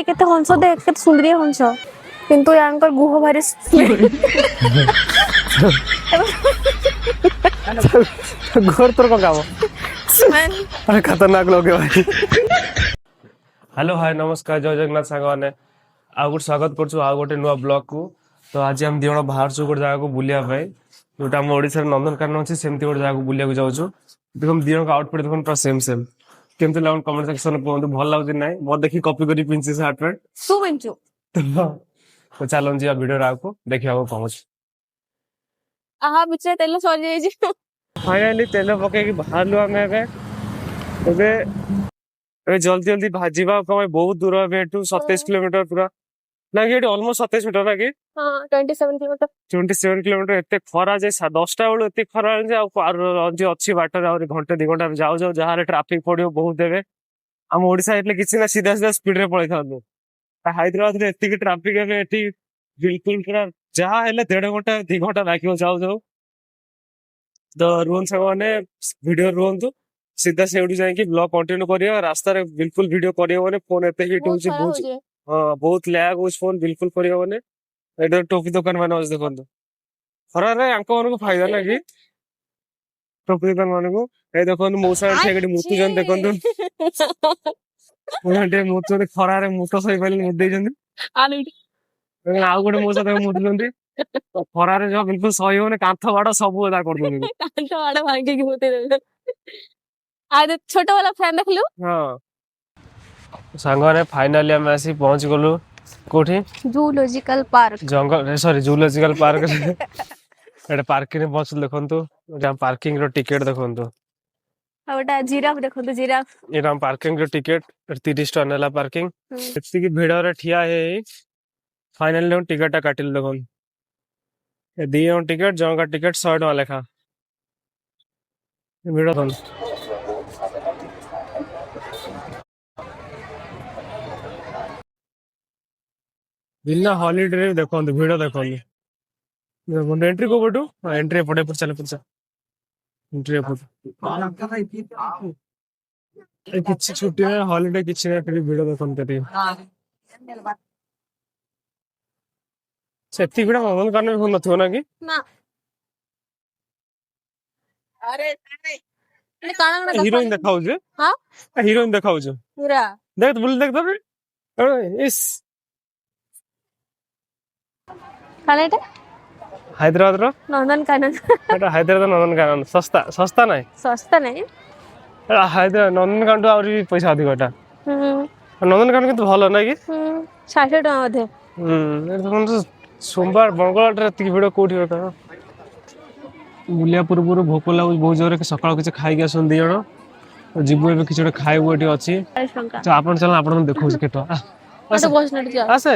केते हंस देख केते सुंदरी हंस किंतु यांकर गुह भारी घर तोर काम स्मेल अरे खतरनाक लोग है भाई। हेलो हाय नमस्कार जय जगन्नाथ सांग मैंने आउ गोटे स्वागत करछु आ गोटे नुआ ब्लॉग को। तो आज हम दिजण बाहर छु गोटे जगह को बुलिया भाई जोटा हम ओडिसा नंदनकानन अछि सेमती गोटे जगह को बुलिया को जाउछु। देखो हम दिजण का आउटफिट देखो पूरा सेम सेम केमते लागन कमेंट सेक्शन में कहंतु भल लागु नै मो देखि कॉपी करी पिनछि से आउटफिट तू मिंचू तो चलन जी वीडियो राको देखिया को पहुंच आहा बिचे तेल सरी जाई जी फाइनली तेल पके कि बाहरलु हमें एबे जल्दी जल्दी भाजीबा कम बहुत दूर है 27 किलोमीटर पूरा ना कि ऑलमोस्ट 27 मीटर ना कि हां 27 किलोमीटर 27 किलोमीटर एते खरा जे 10टा बेलू एते खरा जे जो अच्छी बाटर और घंटे 2 घंटा जाऊ जाऊ जहाँ ट्रैफिक पड़ो बहुत देवे हम ओडिशा एटले किसी ना सीधा सीधा स्पीड रे पळै थांदो हैदराबाद रे एते ट्रैफिक है एटी बिल्कुल पूरा जहाँ हेले 1.5 घंटा 2 घंटा लागियो जाऊ जाऊ तो रुहन साने वीडियो रुहंतु सीधा से जाके ब्लॉग कंटिन्यू करियो रास्ता रे बिल्कुल वीडियो करियो माने फोन एते हिट होची बहुत हां बहुत लैग होच फोन बिल्कुल करियो माने एडर टोपी दुकान माने आज देखंतु खरा रे अंको मानको फायदा लागी टोपी दुकान मानको ए देखंतु मौसा ठेगडी मुतु जन देखंतु ओनटे मुतु रे खरा रे मुतो सही पहिले मुत देजन आलू आउ गोटे मौसा तक मुतु जंती खरा रे जो बिल्कुल सही होने कांथ बाड़ा सब एदा कर दोनी कांट वाला भांगे की होते दे आज छोटा वाला फैन देख लो हां सांगने फाइनली हम आसी पहुंच गलु कोठी जूलॉजिकल पार्क जंगल सॉरी जूलॉजिकल पार्क एटा पार्किंग में पहुंच देखंतु एटा पार्किंग रो टिकट देखंतु ओटा जिराफ देखो तो जिराफ एटा पार्किंग रो टिकट 30 टका नेला पार्किंग एत्ती की भीड़ रे ठिया है फाइनली हम टिकट टा काटिल देखन ए दियो टिकट जंगा टिकट 100 टका लेखा भीड़ दन बिना हॉलिडे देखो भिड़ देखो एंट्री को पटू एंट्री पड़े पर चले पड़सा एंट्री पट किछि छुट्टी है हॉलिडे किछि ना फिर भिड़ देखो तरी सेती भिड़ मंगल कान में नथियो ना कि ना अरे ने काना ना हीरोइन देखाउ जे हां हीरोइन देखाउ जे पूरा देख बोल देख तो इस काना एटा हैदराबाद रो नंदनकानन एटा हैदराबाद नंदनकानन सस्ता सस्ता नहीं सस्ता नहीं हैदराबाद नंदनकानन और भी पैसा अधिक एटा नंदनकानन किंतु भलो ना कि 60 टका मध्ये तो सोमवार मंगलवार एति भिड़ कोठी होता बुलिया पूर्व भोक लागु बहुत जोर सकाळ किछ खाइ के आसन दिजण जीवु एबे किछ खाइबो एठी अछि 40 टका तो आपण चल आपण देखौ केतो तो बस नट जा आसे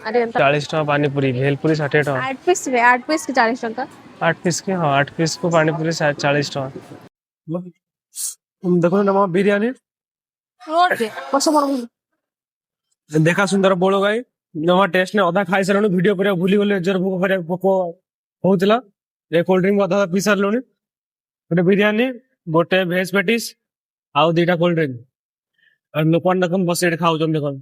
अरे 40 टका पानी पूरी भेलपुरी 60 टका 8 पीस के 40 टका 8 पीस के हां 8 पीस को पानी पूरी 40 टका हम देखो ना बिरयानी रोड पे बस मोर देखा सुंदर बोलो गाई नवा टेस्ट ने आधा खाइ सरनु वीडियो करे भूली गले जर भूख करे होतला ए कोल्ड ड्रिंक आधा पी सरलुनी गोटे बिरयानी गोटे भेज पेटिस आउ दीटा कोल्ड ड्रिंक और लोपन देखम बस एडे खाउ जम देखम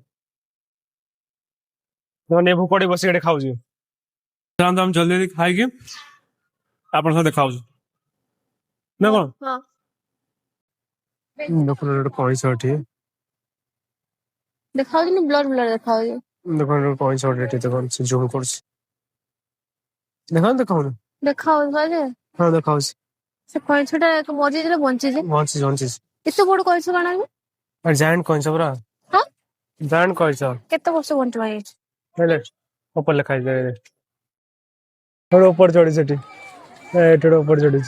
तो नेबू पड़ी बस एडे खाउ जी हम जल्दी जल्दी खाइ के आपन सब देखाउ ना कोन हां देखो पैसा उठी देखाओ जी ब्लर ब्लर देखाओ जी देखो पैसा उठी देखो से जूम करछ देखो देखाओ जे हां देखाउ से कोइ छोटा एक मजे जे बंची जे वंची एते बड़ कोइ छ काना और जान कौन सा बरा हां जान कौन सा केते वर्ष बंची भाई पहले ऊपर लिखाई दे थोड़ा ऊपर चढ़ी सेठी थोड़ा ऊपर चढ़ी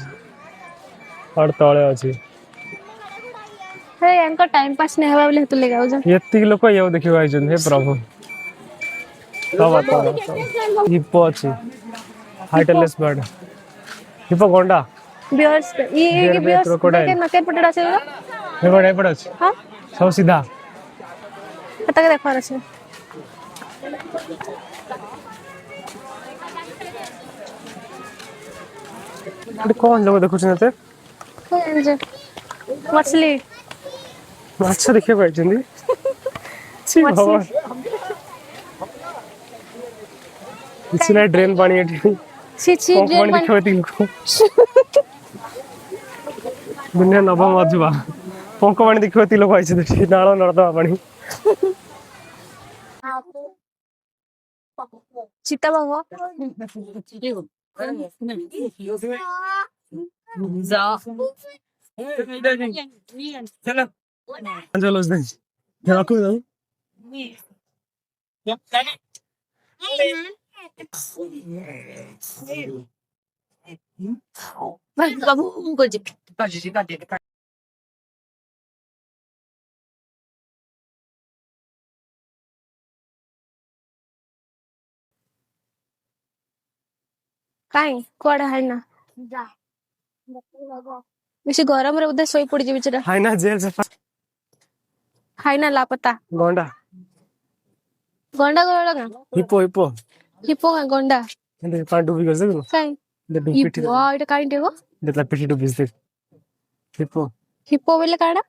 और तळे अछि हे एंकर टाइम पास ने हेबा बोले हेतु ले गाउ जा एत्ती लोक ये देखियो आइ जन हे प्रभु सब आता हिप्पो अछि हाइटलेस बर्ड हिप्पो गोंडा बियर्स ये बियर्स के नके पटेड़ा से हे बड़े पड़ अछि हां सब सीधा कता के देखा रछे कौन लोग देखु छते मछली अच्छा देखिए भाई जंदी ছি What's বাবা this? କିଛି ନାହିଁ ଡ୍ରେନ୍ ପାଣି ଏଠି ছি ছি ପଙ୍କ ଡ୍ରେନ୍ ପାଣି ପାଣି। ଦେଖିବ ଏତିକି ଲୋକ ଦୁନିଆ ନବମ ଅଜୁବା ପଙ୍କ ପାଣି ଦେଖିବ ଏତିକି ଲୋକ ଆଇଛନ୍ତି ଏଠି ନାଳ ନର୍ଦ୍ଦମା ପାଣି ଚିତାବାଘ। चलो उस दिन रखो जाओ ବାବୁ କରୁଛି। କାଇଁ କୁଆଡେ ହାଇନା ବେଶୀ ଗରମରେ ବୋଧେ ଶୋଇ ପଡିଛି ବିଚରା। हाय ना जेल से ହାଇନା ଲାପତା। गोंडा ଗଣ୍ଡା ଗଳ କାଁ हिप्पो हिप्पो ହିପୋ କାଁ ଗଣ୍ଡା दे पांडु भी कर सकू କାଇଁ दे पिटी ହିପୋ ଏଇଟା କାଇଁଟେ ଗୋ दे ला पिटी डुबिस दे हिप्पो ହିପୋ ବୋଇଲେ କାଣା?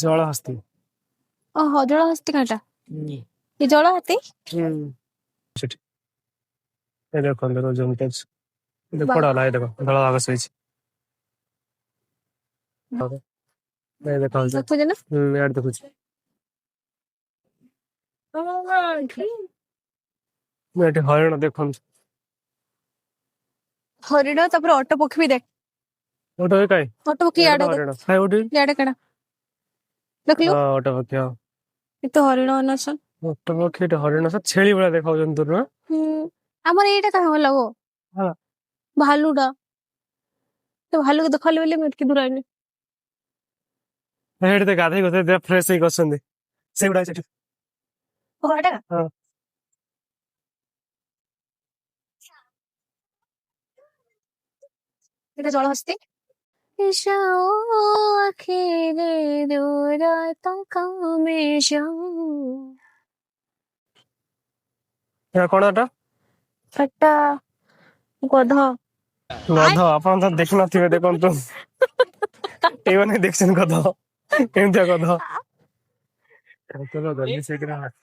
जळ हस्ती ଓହୋ ଜଳ ହସ୍ତି କାଁଟା ଏ ଜଳ ହାତୀ। ସେଠି ଏ ଦେଖ ରୋଜ ମିଟର୍ସ ଦେଖ ବାଃ। ପଡା ହେଲା ଏ ଦେଖ ଧଳା ଭାଗ ଶୋଇଛି ଏ ଦେଖ ଦେଖୁଛ ନା ଇଆଡେ ଦେଖୁଛି ମୁଁ ଏଠି ହରିଣ ଦେଖନ୍ତୁ ହରିଣ ତାପରେ ଅଟୋ ପକ୍ଷୀ ବି ଦେଖ ଓଟ କାଇ ଅଟୋ ପକ୍ଷୀ ଏଇଟା ଇଆଡେ ତ ଦେଖ ହରିଣ କାଇ ଓଟି ଇଆଡେ କାଣା ଦେଖିଲୁ ଓଟ ପକ୍ଷୀ ଏତେ ହରିଣ ଅଛନ୍। ଓଟ ପକ୍ଷୀ ଏଠି ହରିଣ ସହ ଛେଳି ଭଳିଆ ଦେଖାଉଛନ୍ତି ଦୂର ହୁଁ ଆମର ଏଇଟା କାଁ ଭଲ ଗୋ ହଁ ଭାଲୁଟା ତ ଭାଲୁକୁ ଦେଖାଲି ବୋଲି ମୁଁ ଏତିକି ଦୂର ଆଇନି। ଏଠି ତ ଗାଧେଇ ଗଧେଇ ଫ୍ରେଶ ହେଇକି ଅଛନ୍ତି ସେଗୁଡା ସେଠି ହଁ এটা জল হস্তি আখিরে দূরা তঙ্কামে ଏଇଟା କଣ ଏଟା একটা গধ ଗଧ ଆପଣ ତ ଦେଖିନଥିବେ ଦେଖନ୍ତୁ ଏଇମାନେ ଦେଖିଛନ୍ତି ଗଧ କେମିତିଆ ଗଧ चलो जल्दी से किना हाथ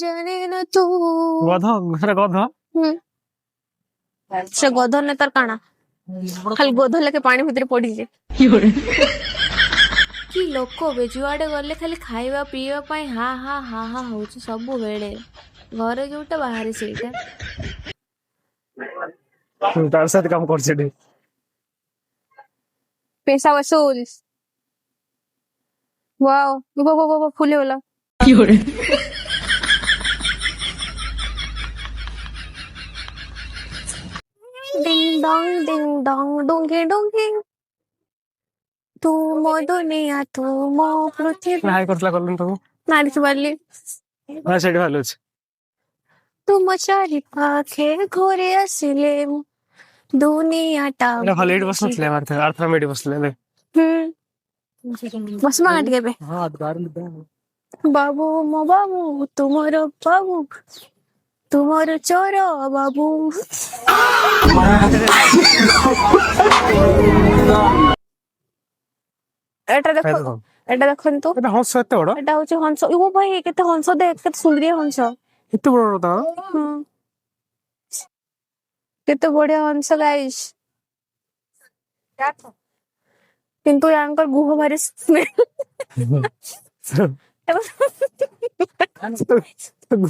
জানি না তু गध সেটা गध সে গধ না তার কানা খালি গধ লেকে পানি ভিতরে পড়িছে କି ଲୋକ ବେ ଯୁଆଡେ ଗଲେ ଖାଲି ଖାଇବା ପିଇବା ପାଇଁ ହା ହା ହା ହା ହଉଛି ସବୁବେଳେ ଘରେ ଯୋଉଟା ବାହାରେ ସେଇଟା। ତାର ସାথে କାମ କରୁଛି ଏଠି पैसा वसूल वाओ वो फूले वाला डिंग डोंग डोंगे डोंगे तू मो दुनिया तू मो पृथ्वी ହାଇ କରିଥିଲା କଲନି ତାକୁ ନାରିଛୁ ବାଲି ହଁ ସେଠି ଭଲ ଅଛି ତୁମ ଚାରି ପାଖେ ଘୁରି ଆସିଲେ ଦୁନିଆଟା ଏଇଟା ଭଲ ଏଇଠି ବସିନଥିଲେ ଆର୍ଥର ଏଇଠି ବସିଥିଲେ ଏବେ ବସମା ଟିକେ ଏବେ ବାବୁ ମୋ ବାବୁ ତୁମର ବାବୁ ତୁମର ଚୋର ବାବୁ ଏଟା ଦେଖ ଏଟା ଦେଖନ୍ତୁ ଏଟା ହଂସ ଏତେ ବଡ ଏଟା ହଉଛି ହଂସ ଓ ଭାଇ କେତେ ହଂସ ଦେଖ କେତେ ସୁନ୍ଦରିଆ ହଂସ ଏତେ ବଡ ତାର କେତେ ବଢିଆ ହଂସ ଗାଇସ୍ କିନ୍ତୁ ୟାଙ୍କର ଗୁହ ଭାରି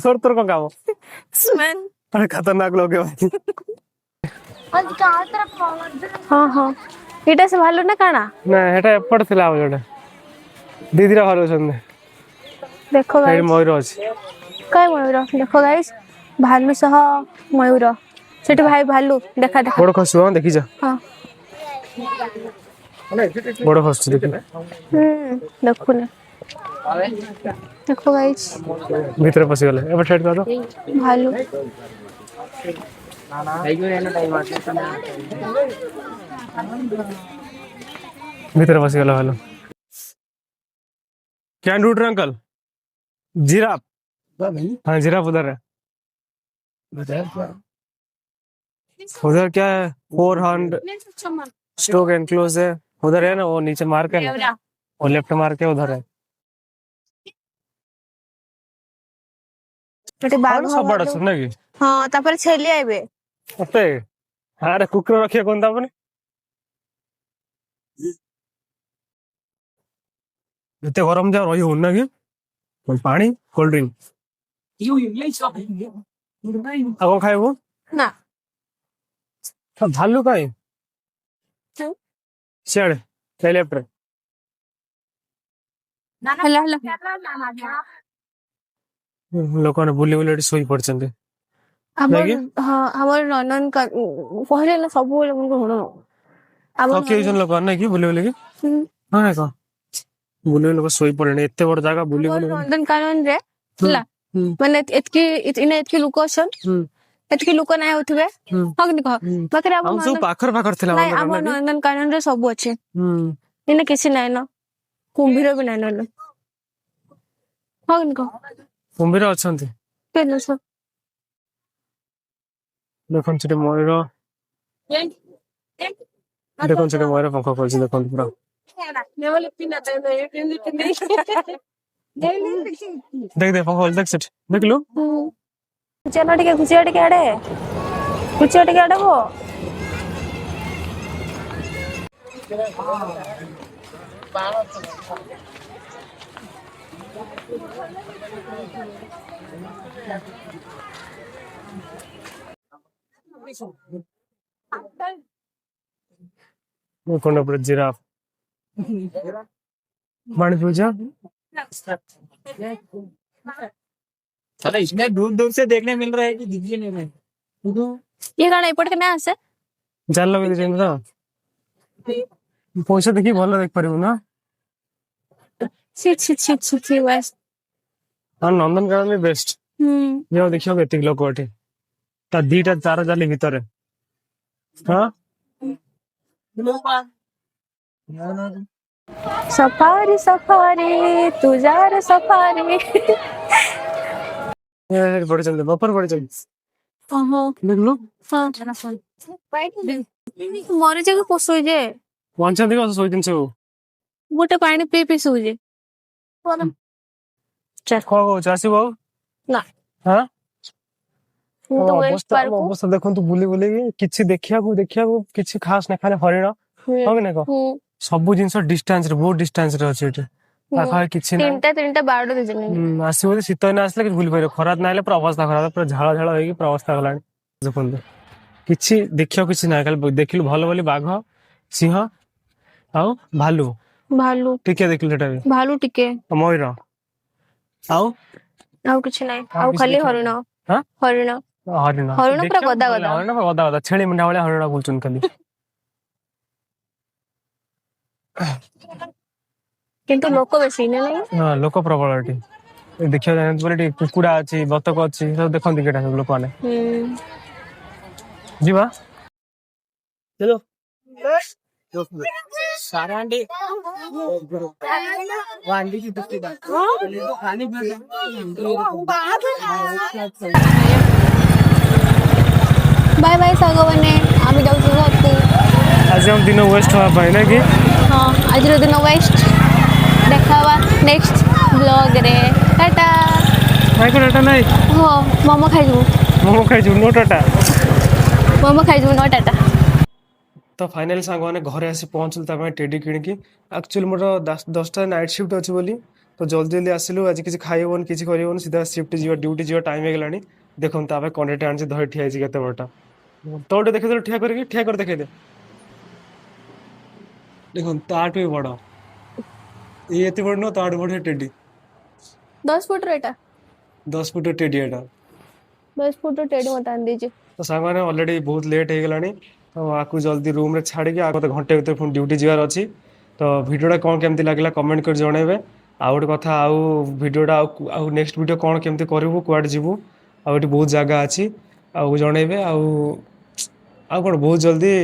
ଘର ତୋର କଣ କାମ ସ୍ମେଲ अरे खतरनाक लोग है भाई ହଁ ହଁ ଏଇଟା ସେ ଭାଲୁ ନା କାଣା ନା ହେଟା ଏପଟେ ଥିଲା ଆଉ ଯୋଉଟା ଦିଦିରା ଘର ଅଛନ୍ତି ଦେଖ ସେଇଠି ଗାଇସ୍ ମୟୂର ଅଛି କାଇଁ ମୟୂର ଦେଖ ଗାଇସ୍ ଭାଲୁ ସହ ମୟୂର ସେଠି ଭାଇ ଭାଲୁ ଦେଖା ଦେଖା ବଡ ଖସୁ ହଁ ଦେଖିଛ ହଁ ବଡ ଖସୁ ଦେଖି ଦେଖୁନି ଦେଖ ଗାଇସ୍ ଭିତରେ ପଶିଗଲେ ଏବେ ଠେଟ୍ କର ଭାଲୁ ভিতরে বসে গেল ভালো कैन रूट अंकल जिराफ हाँ जिराफ उधर है उधर क्या है 400 स्टॉक एंड क्लोज है उधर है ना वो नीचे मार्क है ना और लेफ्ट मार के उधर है ଏଠି ବାଘ सब बड़ा ଭାଲୁ सुन कि ହଁ ତାପରେ ଛେଲି ଆଇବେ मते अरे कुकुर रखिए कौन था अपने इतने गरम जा रही हो ना कि पानी कोल्ड ड्रिंक कौन खाइबू ନା भालू कहीं सियाड़े से लेफ्ट रे ହେଲା ହେଲା ଲୋକମାନେ ବୁଲି ବୁଲି ଏଠି ଶୋଇ ପଡିଛନ୍ତି ଆମର ନାଇଁ କି? ହଁ ଆମର କହିଲେ ନା ସବୁବେଳେ ମୁଁ ଶୁଣ ଆମର ଥକି ଯାଇଛନ୍ତି ଲୋକ ନାଇଁ କି ବୁଲି ବୁଲିକି ହଁ ନାଇଁ କଣ ବୁଲି ବୁଲି ଲୋକ ଶୋଇ ପଡିଲେଣି ଏତେ ବଡ ଜାଗା ବୁଲି ବୁଲି ନନ୍ଦନକାନନରେ ହେଲା ମାନେ ଏତିକି ଏତିକି ଲୋକ ଅଛନ୍ ଏତିକି ଲୋକ ନାଇଁ ହଉଥିବେ ହଁ କି କହ ପାଖରେ ଆମ ଆମ ସବୁ ପାଖରେ ପାଖରେ ଥିଲା ନାଇଁ ଆମ ନନ୍ଦନକାନନରେ ସବୁ ଅଛି ଏଇନେ କିଛି ନାଇଁ ନ କୁମ୍ଭୀର ବି ନାଇଁ ନହେଲେ ହଁ କି କହ କୁମ୍ଭୀର ଅଛନ୍ତି କେନ ସବ ଦେଖନ୍ତୁ ସେଠି ମୟୂର ଦେଖନ୍ତୁ ସେଠି ମୟୂର ପଙ୍ଖ କରିଛି ଦେଖନ୍ତୁ ପୁରା देख दे पकड़ देख सेठ देख लो चलो ଟିକେ ଆଡେ वो वो कौन पर जिराफ पानी पूजा चलो इसमें दूर दूर से देखने मिल रहा है कि दिखी नहीं रहे ये गाना एपट के ना आसे जान लगे देखें तो पैसा देखी भल देख पारिबु ना छी बस हाँ नंदनकानन में बेस्ट जो देखियो केते लोक एठी ता दीटा चार जाली भीतर हाँ सफारी सफारी तुझार सफारी ये बड़े चलते बपर बड़े चलते ओहो देख लो हां मरे जग पोसो जे वांचा देखो सोई दिन से वो गोटे पानी पी पी सो जे चल खो चासी बाबू ना हाँ ମୁଁ ତ ୱେଷ୍ଟ ପାର୍କ ଅବସ୍ଥା ଦେଖନ୍ତୁ ବୁଲି ବୁଲି କିଛି ଦେଖିବାକୁ କିଛି ଖାସ୍ ନା ଖାଲି ହରିଣ ହଁ କି ନା କହ ସବୁ ଜିନିଷ ଡିଷ୍ଟାନ୍ସ ରେ ବହୁତ ଡିଷ୍ଟାନ୍ସ ରେ ଅଛି ଏଠି ପାଖାପାଖି କିଛି ନାହିଁ ତିନିଟା ବାରଟା ଦେଇଛନ୍ତି ଆସିବ ଯଦି ଶୀତ ଦିନ ଆସିଲେ କିଛି ବୁଲି ପାରିବ ଖରା ଦିନ ଆଇଲେ ପୁରା ଅବସ୍ଥା ଖରାପ ପୁରା ଝାଳ ଝାଳ ହେଇକି ପୁରା ଅବସ୍ଥା ଗଲାଣି ଦେଖନ୍ତୁ କିଛି ଦେଖିବାକୁ କିଛି ନାହିଁ ଖାଲି ଦେଖିଲୁ ଭଲ ବୋଲି ବାଘ ସିଂହ ଆଉ ଭାଲୁ ଟିକେ ଦେଖିଲୁ ସେଟା ବି ଭାଲୁ ଟିକେ ମୟୂର ଆଉ କିଛି ନାହିଁ ଆଉ ଖାଲି ହରିଣ ହରିଣ ହରିଣ ପୁରା ଗଦା ଗଦା ହରିଣ ପୁରା ଗଦା ଗଦା ଛେଳି ମୁଣ୍ଡା ଭଳିଆ ହରିଣ ବୁଲୁଛନ୍ତି ଖାଲି କିନ୍ତୁ ଲୋକ ବେଶୀ ନାହିଁ ହଁ ଲୋକ ପ୍ରବଳ ଏଠି ଦେଖିବାକୁ ଜାଣିଛନ୍ତି ବୋଲି ଏଠି କୁକୁଡା ଅଛି ବତକ ଅଛି ସବୁ ଦେଖନ୍ତି କେଟା ସବୁ ଲୋକମାନେ ଯିବା चलो सारा अंडे वो अंडे की टुकड़ी खाने बाय बाय सागवाने आम्ही जाऊचु घरକୁ आज हम दिन वेस्ट हवा पाए ना कि हां आज दिन वेस्ट देखावा नेक्स्ट ब्लॉग रे टाटा भाई को डाटा नहीं हो मोमो खाइजु नो टाटा मोमो खाइजु नो टाटा तो फाइनल सांग मैंने घरे आसी पहुंचल टेडी किणिकी एक्चुअली मोर 10टा नाइट शिफ्ट अच्छी बोली तो जल्दी जल्दी आसिलु आज किसी खाइबन किसी करबन सीधा शिफ्ट जीवा ड्यूटी जीवा टाइम हो गलानी देखन तापे कंटेंट आनसी धर ठिया छि केते बटा तोटे देखे दे ठिया कर देखे दे देखन ताट भी बड़ ये एते बड़ न ताट बड़ टेडी 10 फुट रेटा 10 फुट टेडी एटा 10 फुट टेडी मत आन दीजिए तो सांग मैंने ऑलरेडी बहुत लेट हो गलानी तो आपको जल्दी रूम रे छाड़ी के आगे घंटे भीतर पुणी ड्यूटी जीवार अच्छी तो भिडियोटा कौन केमती लगे कमेंट कर जनइबे आउ गोटे कथा आउ भिडियोटा आउ नेक्स्ट वीडियो कौन केमती करूँ कुआडे जीवु आउ बहुत जगह अच्छी आउ जनइबे आउ कौन बहुत जल्दी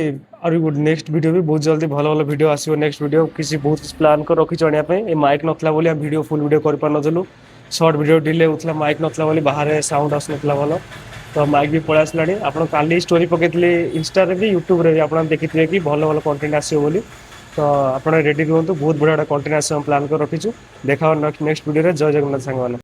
और नेक्स्ट वीडियो भी बहुत जल्दी भल भल वीडियो आसो नेक्स्ट वीडियो किसी बहुत प्लान कर रखी जनापे माइक नथला बोली हम वीडियो फुल वीडियो कर पारनथलु शॉर्ट वीडियो डिले होता माइक नथला बोली बाहर साउंड आसुनथला भल तो माइक भी पळा आसलानी आपण काली स्टोरी पकेइतले इंस्टा रे भी यूट्यूब रे भी आपण देखिथिबे कि भल भल कंटेंट आसियो बोली तो आप रेडी रुहतु बहुत बढ़िया कंटेंट आस प्लान कर रखीचु देखा नेक्स्ट वीडियो जय जगन्नाथ सांग